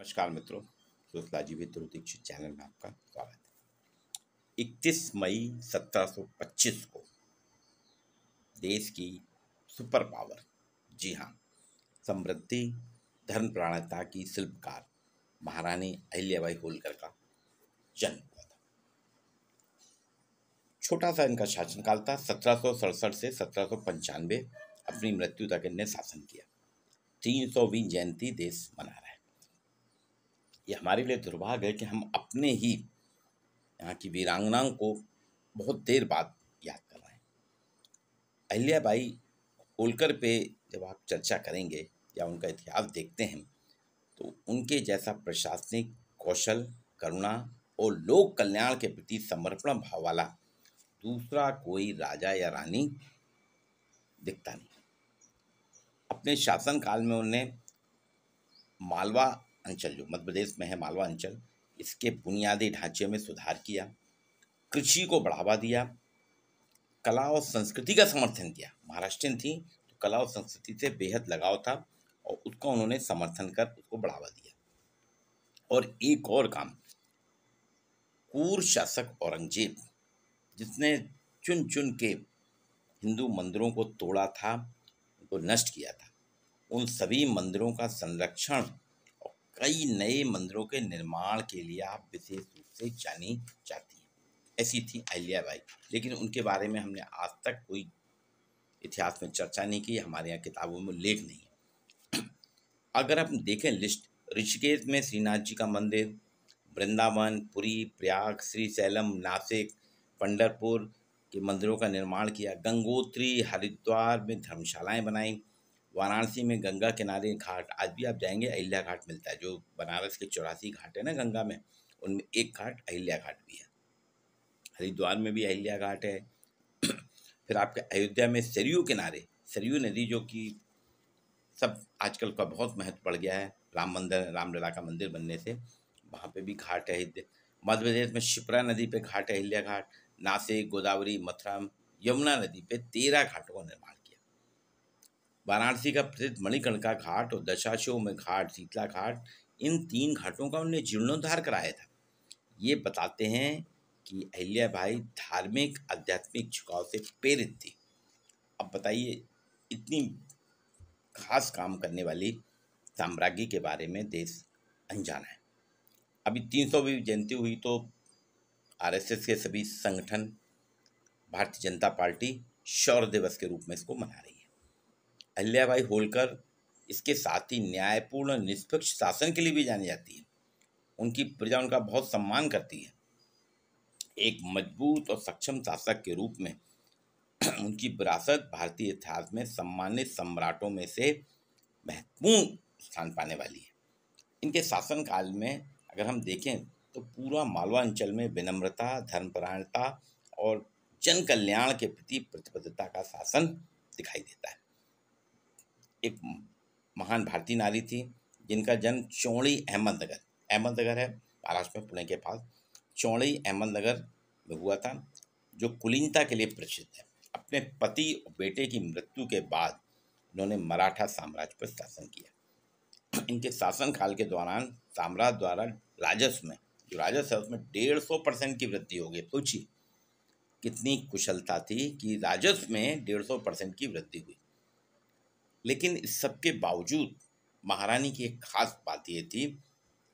नमस्कार मित्रों, sociology with Dhruv Dikshit channel में आपका स्वागत है। 31 मई 1725 को देश की सुपर पावर, जी हाँ, समृद्धि धर्मपरायणता की शिल्पकार महारानी अहिल्याबाई होलकर का जन्म हुआ था। छोटा सा इनका शासनकाल था। 1767 से 1795 अपनी मृत्यु तक इन्हें शासन किया। 300वीं जयंती देश मना रहा है। ये हमारे लिए दुर्भाग्य है कि हम अपने ही यहाँ की वीरांगनाओं को बहुत देर बाद याद कर रहे हैं। अहिल्याबाई होलकर पे जब आप चर्चा करेंगे या उनका इतिहास देखते हैं तो उनके जैसा प्रशासनिक कौशल, करुणा और लोक कल्याण के प्रति समर्पण भाव वाला दूसरा कोई राजा या रानी दिखता नहीं। अपने शासनकाल में उन्होंने मालवा अंचल, जो मध्य प्रदेश में है मालवा अंचल, इसके बुनियादी ढांचे में सुधार किया, कृषि को बढ़ावा दिया, कला और संस्कृति का समर्थन किया। महाराष्ट्रियन थी तो कला और संस्कृति से बेहद लगाव था और उसका उन्होंने समर्थन कर उसको बढ़ावा दिया। और एक और काम, क्रूर शासक औरंगजेब जिसने चुन चुन के हिंदू मंदिरों को तोड़ा था, उनको नष्ट किया था, उन सभी मंदिरों का संरक्षण और कई नए मंदिरों के निर्माण के लिए आप विशेष रूप से जानी जाती हैं। ऐसी थी अहिल्याबाई, लेकिन उनके बारे में हमने आज तक कोई इतिहास में चर्चा नहीं की, हमारे यहाँ किताबों में उल्लेख नहीं है। अगर आप देखें लिस्ट, ऋषिकेश में श्रीनाथ जी का मंदिर, वृंदावन, पुरी, प्रयाग, श्रीशैलम, नासिक, पंढरपुर के मंदिरों का निर्माण किया, गंगोत्री, हरिद्वार में धर्मशालाएं बनाई, वाराणसी में गंगा किनारे घाट, आज भी आप जाएंगे अहिल्या घाट मिलता है। जो बनारस के 84 घाट है ना गंगा में, उनमें एक घाट अहिल्या घाट भी है। हरिद्वार में भी अहिल्या घाट है। फिर आपके अयोध्या में सरयू किनारे, सरयू नदी जो कि सब आजकल का बहुत महत्व बढ़ गया है, राम मंदिर, रामलला का मंदिर बनने से, वहाँ पे भी घाट है। मध्य प्रदेश में शिप्रा नदी पे घाट है, अहिल्या घाट। नासिक, गोदावरी, मथुरा, यमुना नदी पे 13 घाटों का निर्माण किया। वाराणसी का प्रसिद्ध मणिकर्णिका घाट और दशाश्वमेध घाट, शीतला घाट, इन 3 घाटों का उन्होंने जीर्णोद्धार कराया था। ये बताते हैं कि अहिल्याबाई धार्मिक आध्यात्मिक झुकाव से प्रेरित थी। अब बताइए, इतनी खास काम करने वाली साम्राज्ञी के बारे में देश अनजान है। अभी 300वीं जयंती हुई तो आरएसएस के सभी संगठन, भारतीय जनता पार्टी शौर्य दिवस के रूप में इसको मना रही है। अहिल्याबाई होलकर इसके साथ ही न्यायपूर्ण निष्पक्ष शासन के लिए भी जानी जाती है। उनकी प्रजा उनका बहुत सम्मान करती है। एक मजबूत और सक्षम शासक के रूप में उनकी विरासत भारतीय इतिहास में सम्मानित सम्राटों में से महत्वपूर्ण स्थान पाने वाली है। इनके शासनकाल में अगर हम देखें तो पूरा मालवा अंचल में विनम्रता, धर्मपरायणता और जन कल्याण के प्रति प्रतिबद्धता का शासन दिखाई देता है। एक महान भारतीय नारी थी जिनका जन्म चौड़ी अहमदनगर है महाराष्ट्र में, पुणे के पास चौड़ी अहमदनगर में हुआ था, जो कुलीनता के लिए प्रसिद्ध है। अपने पति और बेटे की मृत्यु के बाद उन्होंने मराठा साम्राज्य पर शासन किया। इनके शासनकाल के दौरान साम्राज्य द्वारा राजस्व में, जो राजस्व है उसमें 150% की वृद्धि हो गई। सोचिए कितनी कुशलता थी कि राजस्व में 150% की वृद्धि हुई। लेकिन इस सबके बावजूद महारानी की एक खास बात ये थी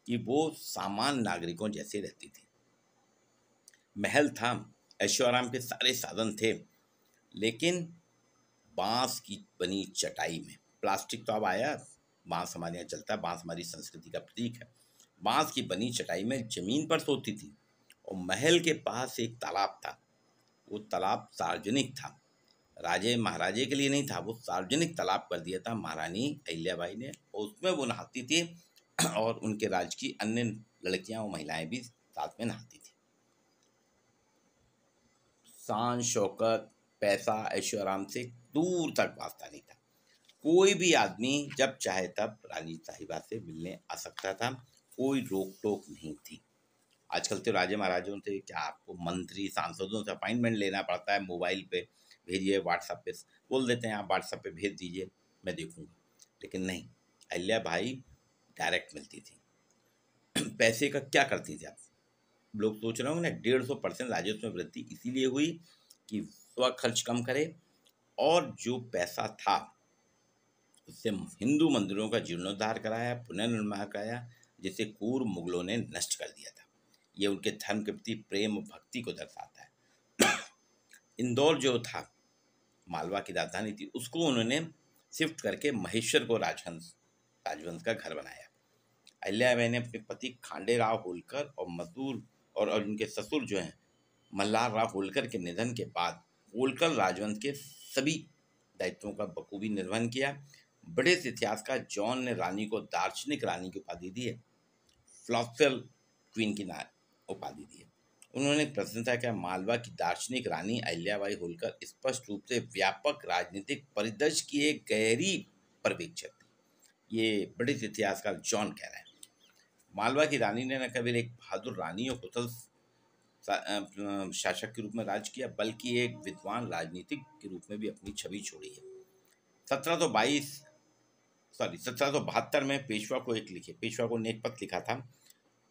कि वो सामान्य नागरिकों जैसे रहती थी। महल था, ऐशोआराम के सारे साधन थे, लेकिन बांस की बनी चटाई में, प्लास्टिक तो अब आया, बांस हमारे यहाँ चलता है, बांस हमारी संस्कृति का प्रतीक है। बांस की बनी चटाई में जमीन पर सोती थी और महल के पास एक तालाब था। वो तालाब सार्वजनिक था, राजे महाराजे के लिए नहीं था, वो सार्वजनिक तालाब कर दिया था महारानी अहिल्याबाई ने, और उसमें वो नहाती थी और उनके राज्य की अन्य लड़कियां और महिलाएं भी साथ में नहाती थी। शान शौकत, पैसा, ऐशो आराम से दूर तक वास्ता नहीं था। कोई भी आदमी जब चाहे तब रानी साहिबा से मिलने आ सकता था, कोई रोक टोक नहीं थी। आजकल तो राजे महाराजों से क्या आपको मंत्री सांसदों से अपॉइंटमेंट लेना पड़ता है, मोबाइल पे भेजिए, व्हाट्सएप पे बोल देते हैं आप व्हाट्सएप पे भेज दीजिए, मैं देखूंगा। लेकिन नहीं, अहिल्या भाई डायरेक्ट मिलती थी। पैसे का क्या करती थी आप लोग सोच रहे होंगे ना, 150% राजस्व में वृद्धि इसीलिए हुई कि स्व खर्च कम करे और जो पैसा था उससे हिंदू मंदिरों का जीर्णोद्धार कराया, पुनर्निर्माण कराया, जिसे पूर्व मुगलों ने नष्ट कर दिया था। ये उनके धर्म के प्रति प्रेम और भक्ति को दर्शाता है। इंदौर जो था मालवा की राजधानी थी, उसको उन्होंने शिफ्ट करके महेश्वर को राजवंश का घर बनाया। अहिल्याबाई ने अपने पति खांडेराव होलकर और मसूर और उनके ससुर जो हैं मल्हार राव होलकर के निधन के बाद होलकर राजवंश के सभी दायित्वों का बखूबी निर्वहन किया। ब्रिटिश इतिहासकार जॉन ने रानी को दार्शनिक रानी की उपाधि दी है, फिलॉसफर क्वीन की उपाधि दी है। उन्होंने प्रशंसा किया, मालवा की दार्शनिक रानी अहिल्याबाई होलकर स्पष्ट रूप से व्यापक राजनीतिक परिदृश्य की एक गहरी पर्यवेक्षक थी। ये ब्रिटिश इतिहासकार जॉन कह रहे हैं। मालवा की रानी ने न केवल एक बहादुर रानी और कुशल शासक के रूप में राज किया, बल्कि एक विद्वान राजनीतिक के रूप में भी अपनी छवि छोड़ी है। 1772 में पेशवा को ने एक पत्र लिखा था,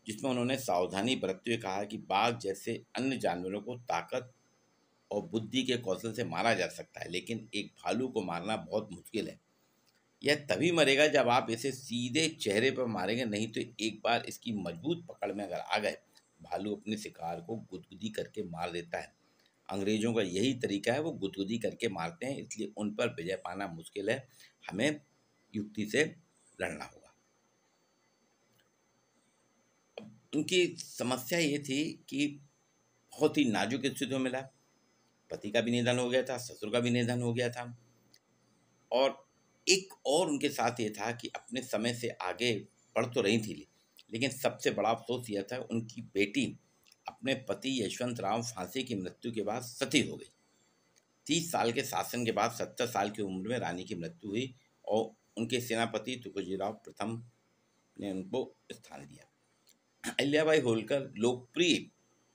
जिसमें उन्होंने सावधानी बरतते हुए कहा कि बाघ जैसे अन्य जानवरों को ताकत और बुद्धि के कौशल से मारा जा सकता है, लेकिन एक भालू को मारना बहुत मुश्किल है। यह तभी मरेगा जब आप इसे सीधे चेहरे पर मारेंगे, नहीं तो एक बार इसकी मजबूत पकड़ में अगर आ गए, भालू अपने शिकार को गुदगुदी करके मार देता है। अंग्रेजों का यही तरीका है, वो गुदगुदी करके मारते हैं, इसलिए उन पर विजय पाना मुश्किल है। हमें युक्ति से लड़ना होगा। उनकी समस्या ये थी कि बहुत ही नाजुक स्थिति में मिला, पति का भी निधन हो गया था, ससुर का भी निधन हो गया था, और एक और उनके साथ ये था कि अपने समय से आगे बढ़ तो रही थी, लेकिन सबसे बड़ा अफसोस यह था उनकी बेटी अपने पति यशवंत राव फांसी की मृत्यु के बाद सती हो गई। 30 साल के शासन के बाद 70 साल की उम्र में रानी की मृत्यु हुई और उनके सेनापति तुकोजीराव प्रथम ने उनको स्थान दिया। अहिल्याबाई होलकर लोकप्रिय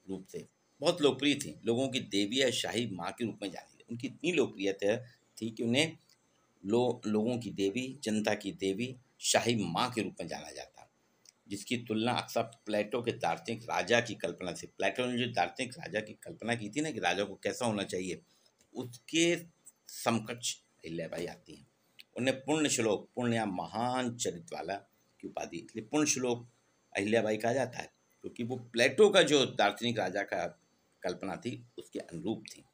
रूप से बहुत लोकप्रिय थी, लोगों की देवी या शाही माँ के रूप में जानी गई। उनकी इतनी लोकप्रियता थी कि उन्हें लोगों की देवी, जनता की देवी, शाही माँ के रूप में जाना जाता, जिसकी तुलना अक्सर प्लेटो के दार्शनिक राजा की कल्पना से, प्लेटो ने जो दार्शनिक राजा की कल्पना की थी ना कि राजा को कैसा होना चाहिए, उसके समकक्ष अहिल्याबाई आती हैं। उन्हें पुण्य श्लोक, पुण्य या महान चरित्र वाला की उपाधि, इसलिए पुण्य श्लोक अहिल्याबाई कहा जाता है, क्योंकि वो प्लेटो का जो दार्शनिक राजा का कल्पना थी उसके अनुरूप थी।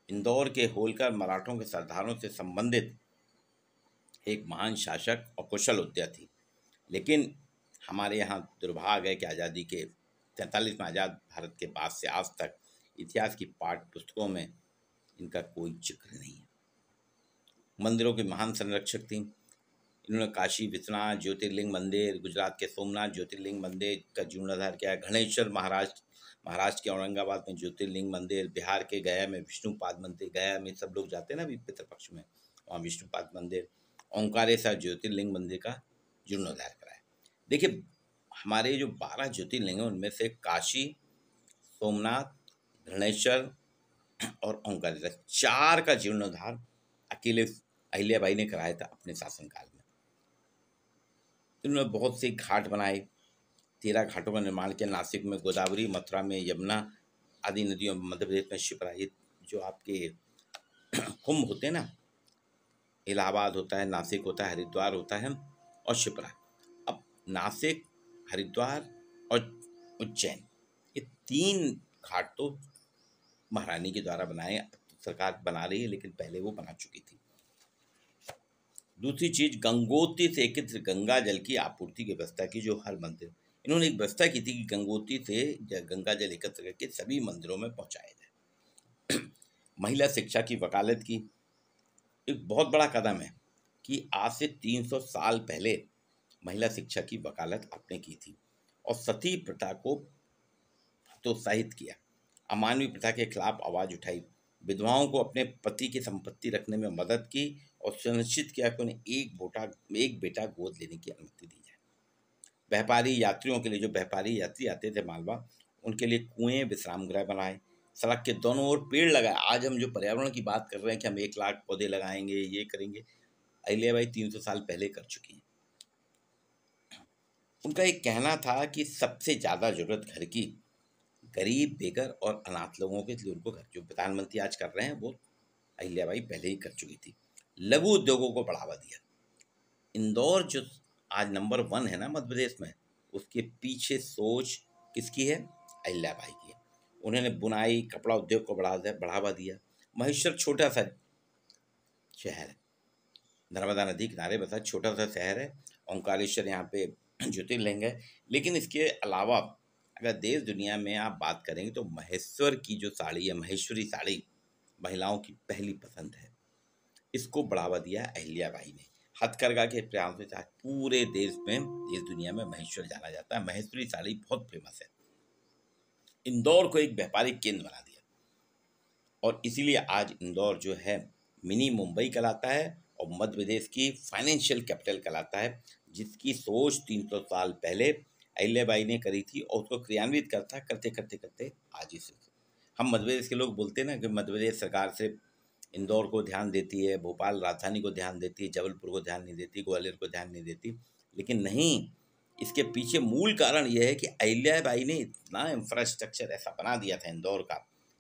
इंदौर के होलकर मराठों के सरदारों से संबंधित एक महान शासक और कुशल उद्यमी थी, लेकिन हमारे यहाँ दुर्भाग्य है कि आज़ादी के 43 में आज़ाद भारत के बाद से आज तक इतिहास की पाठ्य पुस्तकों में इनका कोई जिक्र नहीं है। मंदिरों की महान संरक्षक थी। इन्होंने काशी विश्वनाथ ज्योतिर्लिंग मंदिर, गुजरात के सोमनाथ ज्योतिर्लिंग मंदिर का जीर्णोद्धार किया, घनेश्वर महाराष्ट्र के औरंगाबाद में ज्योतिर्लिंग मंदिर, बिहार के गया में विष्णुपाद मंदिर, गया में सब लोग जाते हैं ना अभी पितृपक्ष में, वहाँ विष्णुपाद मंदिर, ओंकारेश्वर ज्योतिर्लिंग मंदिर का जीर्णोद्धार कराया। देखिए, हमारे जो 12 ज्योतिर्लिंग हैं उनमें से काशी, सोमनाथ, घृणेश्वर और ओंकारेश्वर 4 का जीर्णोद्धार अकेले अहिल्याबाई ने कराया था अपने शासनकाल में। इन्होंने बहुत से घाट बनाए, 13 घाटों का निर्माण किया, नासिक में गोदावरी, मथुरा में यमुना आदि नदियों, मध्य प्रदेश में शिप्रा, ये जो आपके कुंभ होते हैं ना, इलाहाबाद होता है, नासिक होता है, हरिद्वार होता है और शिप्रा। अब नासिक, हरिद्वार और उज्जैन, ये 3 घाट तो महारानी के द्वारा बनाए, सरकार बना रही है, लेकिन पहले वो बना चुकी थी। दूसरी चीज, गंगोत्री से एकत्र गंगा जल की आपूर्ति की व्यवस्था की, जो हर मंदिर, इन्होंने एक व्यवस्था की थी कि गंगोत्री से गंगा जल एकत्र करके सभी मंदिरों में पहुंचाया जाए। महिला शिक्षा की वकालत की, एक बहुत बड़ा कदम है कि आज से 300 साल पहले महिला शिक्षा की वकालत आपने की थी, और सती प्रथा को प्रोत्साहित किया, अमानवीय प्रथा के खिलाफ आवाज उठाई, विधवाओं को अपने पति की संपत्ति रखने में मदद की और सुनिश्चित किया कि उन्हें एक बेटा गोद लेने की अनुमति दी जाए। व्यापारी यात्रियों के लिए, जो व्यापारी यात्री आते थे मालवा, उनके लिए कुएं, विश्राम गृह बनाए, सड़क के दोनों ओर पेड़ लगाए। आज हम जो पर्यावरण की बात कर रहे हैं कि हम 1 लाख पौधे लगाएंगे, ये करेंगे, अहिल्याबाई 300 साल पहले कर चुकी हैं। उनका एक कहना था कि सबसे ज़्यादा ज़रूरत घर की गरीब, बेघर और अनाथ लोगों के लिए उनको घर, जो प्रधानमंत्री आज कर रहे हैं वो अहिल्याबाई पहले ही कर चुकी थी। लघु उद्योगों को बढ़ावा दिया। इंदौर जो आज नंबर 1 है ना मध्य प्रदेश में, उसके पीछे सोच किसकी है? अहिल्याबाई की है। उन्होंने बुनाई, कपड़ा उद्योग को बढ़ावा दिया। महेश्वर छोटा सा शहर है, नर्मदा नदी किनारे बसा छोटा सा शहर है। ओंकारेश्वर यहाँ पे ज्योतिर्लिंग है। लेकिन इसके अलावा अगर देश दुनिया में आप बात करेंगे तो महेश्वर की जो साड़ी है, महेश्वरी साड़ी, महिलाओं की पहली पसंद है। इसको बढ़ावा दिया अहिल्याबाई ने। हथकरघा के प्रयास से आज पूरे देश में, देश दुनिया में महेश्वर जाना जाता है। महेश्वरी साड़ी बहुत फेमस है। इंदौर को एक व्यापारिक केंद्र बना दिया और इसीलिए आज इंदौर जो है मिनी मुंबई कहलाता है और मध्य प्रदेश की फाइनेंशियल कैपिटल कहलाता है, जिसकी सोच 300 साल पहले अहिल्याबाई ने करी थी और उसको क्रियान्वित करते करते करते आज इस, हम मध्य प्रदेश के लोग बोलते हैं ना कि मध्य प्रदेश सरकार सिर्फ इंदौर को ध्यान देती है, भोपाल राजधानी को ध्यान देती है, जबलपुर को ध्यान नहीं देती, ग्वालियर को ध्यान नहीं देती। लेकिन नहीं, इसके पीछे मूल कारण यह है कि अहिल्याबाई ने इतना इंफ्रास्ट्रक्चर ऐसा बना दिया था इंदौर का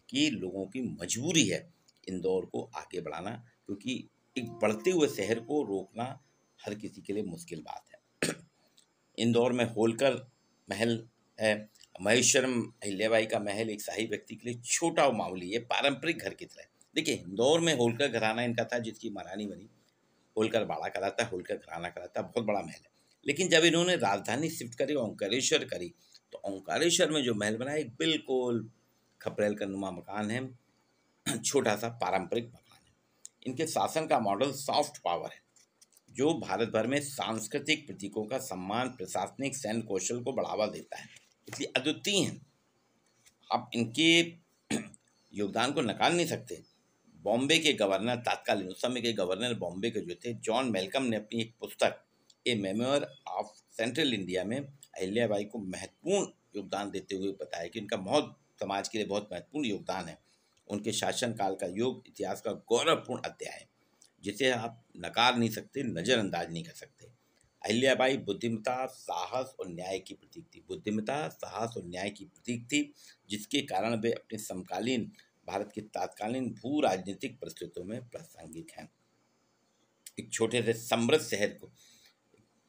कि लोगों की मजबूरी है इंदौर को आगे बढ़ाना, क्योंकि एक बढ़ते हुए शहर को रोकना हर किसी के लिए मुश्किल बात है। इंदौर में होलकर महल है। महेश्वरम अहिल्याबाई का महल एक शाही व्यक्ति के लिए छोटा और मामूली है, पारंपरिक घर की तरह। देखिए, इंदौर में होलकर घराना इनका था, जिसकी महारानी बनी। होलकर बाड़ा कहलाता है, होलकर घराना कहलाता है, बहुत बड़ा महल है। लेकिन जब इन्होंने राजधानी शिफ्ट करी, ओंकारेश्वर करी, तो ओंकारेश्वर में जो महल बना एक बिल्कुल खपरेल का नुमा मकान है, छोटा सा पारंपरिक मकान है। इनके शासन का मॉडल सॉफ्ट पावर है, जो भारत भर में सांस्कृतिक प्रतीकों का सम्मान, प्रशासनिक सैन्य कौशल को बढ़ावा देता है, इसलिए अद्वितीय हैं। आप इनके योगदान को नकार नहीं सकते। बॉम्बे के गवर्नर, तात्कालीन उस समय के गवर्नर बॉम्बे के जो थे, जॉन मेलकम ने अपनी एक पुस्तक ए मेमोयर ऑफ सेंट्रल इंडिया में अहिल्याबाई को महत्वपूर्ण योगदान देते हुए बताया कि इनका बहुत समाज के लिए बहुत महत्वपूर्ण योगदान है। उनके शासनकाल का युग इतिहास का गौरवपूर्ण अध्याय है, जिसे आप नकार नहीं सकते, नज़रअंदाज नहीं कर सकते। अहिल्याबाई बुद्धिमत्ता, साहस और न्याय की प्रतीक थी। बुद्धिमत्ता, साहस और न्याय की प्रतीक थी, जिसके कारण वे अपने समकालीन भारत की तत्कालीन भू राजनीतिक परिस्थितियों में प्रासंगिक हैं। एक छोटे से समृद्ध शहर को,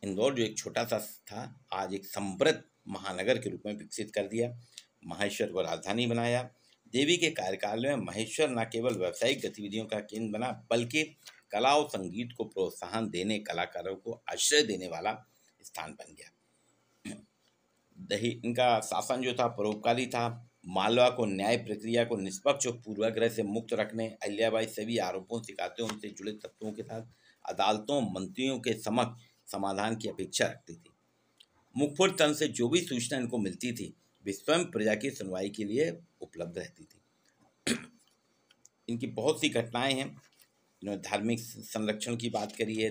इंदौर जो एक छोटा सा था, आज एक समृद्ध महानगर के रूप में विकसित कर दिया। महेश्वर को राजधानी बनाया। देवी के कार्यकाल में महेश्वर न केवल व्यावसायिक गतिविधियों का केंद्र बना, बल्कि कला और संगीत को प्रोत्साहन देने, कलाकारों को आश्रय देने वाला स्थान बन गया। दही इनका शासन जो था परोपकारी था। मालवा को न्याय प्रक्रिया को निष्पक्ष और पूर्वाग्रह से मुक्त रखने, अहिल्याबाई सभी आरोपों, शिकायतों, उनसे जुड़े तत्वों के साथ अदालतों, मंत्रियों के समक्ष समाधान की अपेक्षा रखती थी। मुखपुर तंत्र से जो भी सूचना इनको मिलती थी, वे स्वयं प्रजा की सुनवाई के लिए उपलब्ध रहती थी। इनकी बहुत सी घटनाएं हैं। इन्होंने धार्मिक संरक्षण की बात करी है।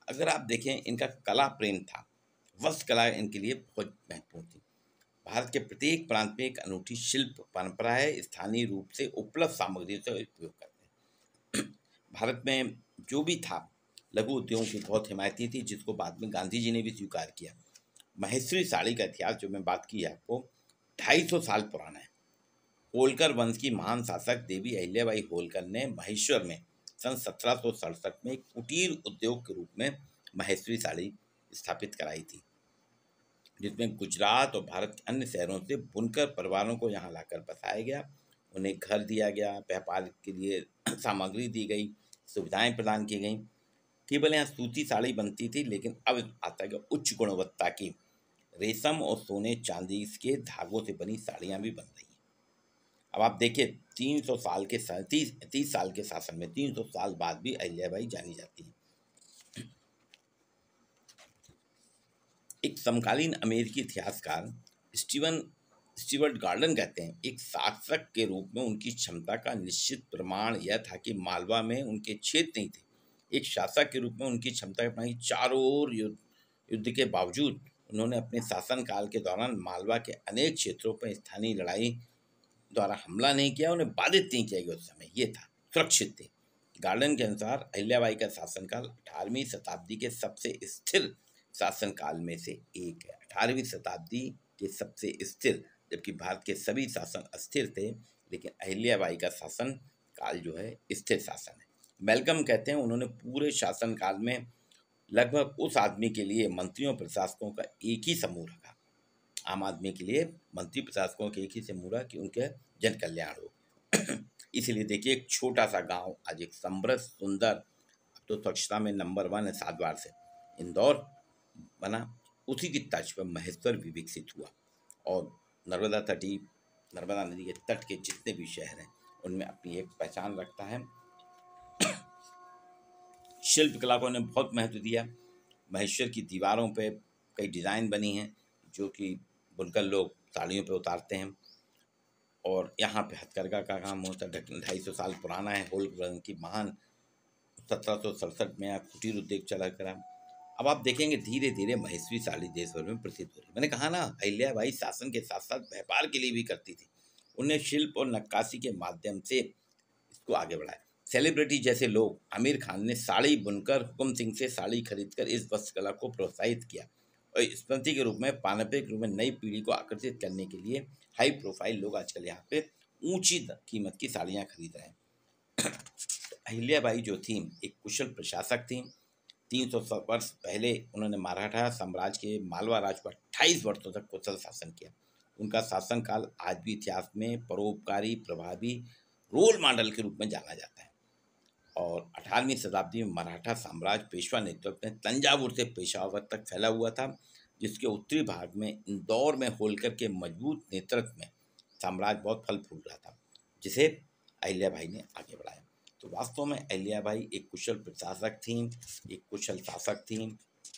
अगर आप देखें, इनका कला प्रेम था। वस्त्र कला इनके लिए बहुत महत्वपूर्ण थी। भारत के प्रत्येक प्रांत में एक अनूठी शिल्प परंपरा है, स्थानीय रूप से उपलब्ध सामग्री से उपयोग करते हैं। भारत में जो भी था, लघु उद्योगों की बहुत हिमायती थी, जिसको बाद में गांधी जी ने भी स्वीकार किया। महेश्वरी साड़ी का इतिहास जो मैं बात की है आपको, 250 साल पुराना है। होलकर वंश की महान शासक देवी अहिल्याबाई होलकर ने महेश्वर में सन 1767 में एक कुटीर उद्योग के रूप में महेश्वरी साड़ी स्थापित कराई थी, जिसमें गुजरात और भारत के अन्य शहरों से बुनकर परिवारों को यहाँ लाकर बसाया गया। उन्हें घर दिया गया, व्यापार के लिए सामग्री दी गई, सुविधाएं प्रदान की गई। केवल यहाँ सूती साड़ी बनती थी, लेकिन अब आता है उच्च गुणवत्ता की रेशम और सोने चांदी के धागों से बनी साड़ियाँ भी बन रही हैं। अब आप देखिए, 300 साल के 30 साल के शासन में 300 साल बाद भी अहिल्याबाई जानी जाती है। एक समकालीन अमेरिकी इतिहासकार स्टीवर्ट गॉर्डन कहते हैं, एक शासक के रूप में उनकी क्षमता का निश्चित प्रमाण यह था कि मालवा में उनके क्षेत्र नहीं थे। एक शासक के रूप में उनकी क्षमता अपनी चारों ओर युद्ध के बावजूद उन्होंने अपने शासनकाल के दौरान मालवा के अनेक क्षेत्रों पर स्थानीय लड़ाई द्वारा हमला नहीं किया, उन्हें बाधित नहीं किया गया। उस समय ये था, सुरक्षित थे। गार्डन के अनुसार अहिल्याबाई का शासनकाल 18वीं शताब्दी के सबसे स्थिर शासनकाल में से एक है। 18वीं शताब्दी के सबसे स्थिर, जबकि भारत के सभी शासन अस्थिर थे, लेकिन अहिल्याबाई का शासन काल जो है स्थिर शासन है। मैल्कम कहते हैं उन्होंने पूरे शासन काल में लगभग उस आदमी के लिए मंत्रियों प्रशासकों का एक ही समूह रखा। आम आदमी के लिए मंत्री प्रशासकों के एक ही समूह रहा कि उनके जन कल्याण हो। इसलिए देखिए, एक छोटा सा गांव आज एक समृद्ध सुंदर, तो स्वच्छता में नंबर 1 है 7 बार से, इंदौर बना। उसी की तर्ज पर महेश्वर भी विकसित हुआ और नर्मदा नदी के तट के जितने भी शहर हैं उनमें अपनी एक पहचान रखता है। शिल्प कला को उन्हें बहुत महत्व दिया। महेश्वर की दीवारों पे कई डिज़ाइन बनी हैं जो कि बुनकर लोग साड़ियों पे उतारते हैं, और यहाँ पे हथकरघा का काम होता है। 250 साल पुराना है। होलकर की महान 1767 में कुटीर उद्योग चला करा। अब आप देखेंगे धीरे धीरे महेश्वरी साड़ी देश भर में प्रसिद्ध हो रही। मैंने कहा ना, अहिल्याबाई शासन के साथ साथ व्यापार के लिए भी करती थी। उन्हें शिल्प और नक्काशी के माध्यम से इसको आगे बढ़ाया। सेलिब्रिटी जैसे लोग, आमिर खान ने साड़ी बुनकर हुकुम सिंह से साड़ी खरीदकर इस वस्त्रकला को प्रोत्साहित किया, और स्मृति के रूप में, पारंपरिक रूप में नई पीढ़ी को आकर्षित करने के लिए हाई प्रोफाइल लोग आजकल यहाँ पे ऊंची कीमत की साड़ियाँ खरीद रहे हैं। अहिल्याबाई जो थी एक कुशल प्रशासक थी। 300 वर्ष पहले उन्होंने मराठा साम्राज्य के मालवा राज पर 28 वर्षों तक कुशल शासन किया। उनका शासनकाल आज भी इतिहास में परोपकारी, प्रभावी रोल मॉडल के रूप में जाना जाता है। और 18वीं शताब्दी में मराठा साम्राज्य पेशवा नेतृत्व में तंजावुर से पेशावर तक फैला हुआ था, जिसके उत्तरी भाग में इंदौर में होलकर के मजबूत नेतृत्व में साम्राज्य बहुत फल फूल रहा था, जिसे अहिल्याबाई ने आगे बढ़ाया। तो वास्तव में अहिल्याबाई एक कुशल प्रशासक थीं, एक कुशल शासक थीं,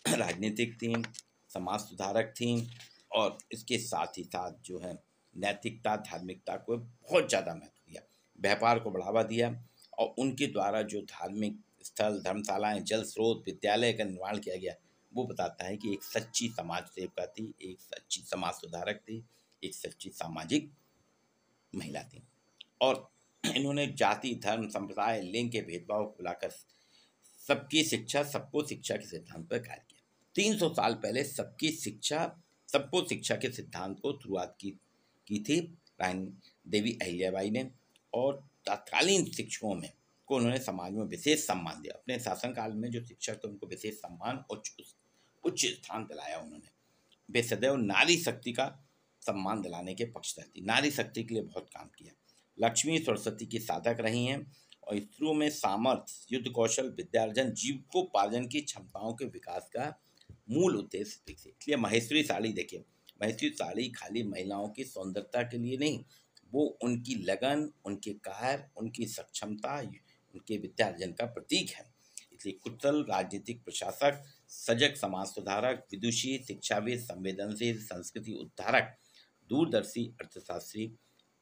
राजनीतिक थीं, समाज सुधारक थीं, और इसके साथ ही साथ जो है नैतिकता, धार्मिकता को बहुत ज़्यादा महत्व दिया, व्यापार को बढ़ावा दिया, और उनके द्वारा जो धार्मिक स्थल, धर्मशालाएं, जल स्रोत, विद्यालय का निर्माण किया गया, वो बताता है कि एक सच्ची समाज सेविका थी, एक सच्ची समाज सुधारक थी, एक सच्ची सामाजिक महिला थी। और इन्होंने जाति, धर्म, संप्रदाय, लिंग के भेदभाव को बुलाकर सबकी शिक्षा, सबको शिक्षा के सिद्धांत पर कार्य किया। 300 साल पहले सबकी शिक्षा, सबको शिक्षा के सिद्धांत को शुरुआत की थी रानी देवी अहिल्याबाई ने, और तत्कालीन शिक्षकों में को उन्होंने समाज में विशेष सम्मान दिया। अपने शासनकाल में जो शिक्षक थे उनको विशेष सम्मान और उच्च स्थान दिलाया उन्होंने। वे सदैव नारी शक्ति का सम्मान दिलाने के पक्षधर थी, नारी शक्ति के लिए बहुत काम किया। लक्ष्मी सरस्वती की साधक रही हैं, और स्त्रियों में सामर्थ्य, युद्ध कौशल, विद्यार्जन, जीविकोपार्जन की क्षमताओं के विकास का मूल उद्देश्य विकसित। इसलिए महेश्वरी साड़ी देखिए, महेश्वरी साड़ी खाली महिलाओं की सौंदर्यता के लिए नहीं, वो उनकी लगन, उनके कार्य, उनकी सक्षमता, उनके विद्यार्जन का प्रतीक है। इसलिए कुशल राजनीतिक प्रशासक, सजग समाज सुधारक, विदुषी, शिक्षाविद, संवेदनशील, संस्कृति उद्धारक, दूरदर्शी अर्थशास्त्री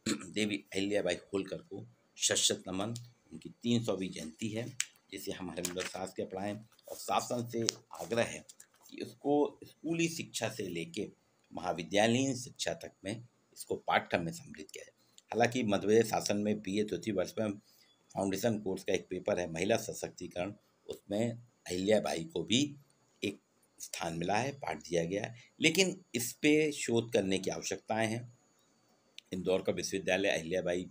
देवी अहिल्याबाई होलकर को शत नमन। उनकी 300वीं जयंती है, जिसे हम हरिमंदर शास्त्र के पढ़ाएं, और शासन से आग्रह है कि उसको स्कूली शिक्षा से लेके महाविद्यालयीन शिक्षा तक में इसको पाठ्यक्रम में सम्मिलित किया जाए। हालांकि मध्य प्रदेश शासन में BA चौथी वर्ष में फाउंडेशन कोर्स का एक पेपर है महिला सशक्तिकरण, उसमें अहिल्याबाई को भी एक स्थान मिला है, पाठ दिया गया है। लेकिन इस पे शोध करने की आवश्यकताएं हैं। इंदौर का विश्वविद्यालय अहिल्याबाई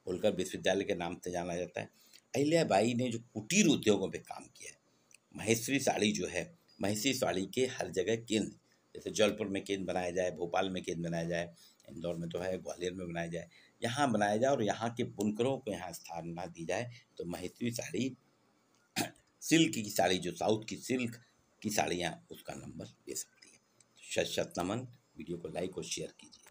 होलकर विश्वविद्यालय के नाम से जाना जाता है। अहिल्याबाई ने जो कुटीर उद्योगों पे काम किया है, महेश्वरी साड़ी जो है, महेश्वरी साड़ी के हर जगह केंद्र, जैसे जबलपुर में केंद्र बनाया जाए, भोपाल में केंद्र बनाया जाए, इंदौर में तो है, ग्वालियर में बनाया जाए, यहाँ बनाया जाए, और यहाँ के बुनकरों को यहाँ स्थापना दी जाए, तो महेश्वरी साड़ी, सिल्क की साड़ी, जो साउथ की सिल्क की साड़ियाँ, उसका नंबर ले सकती है। शत शत नमन। वीडियो को लाइक और शेयर कीजिए।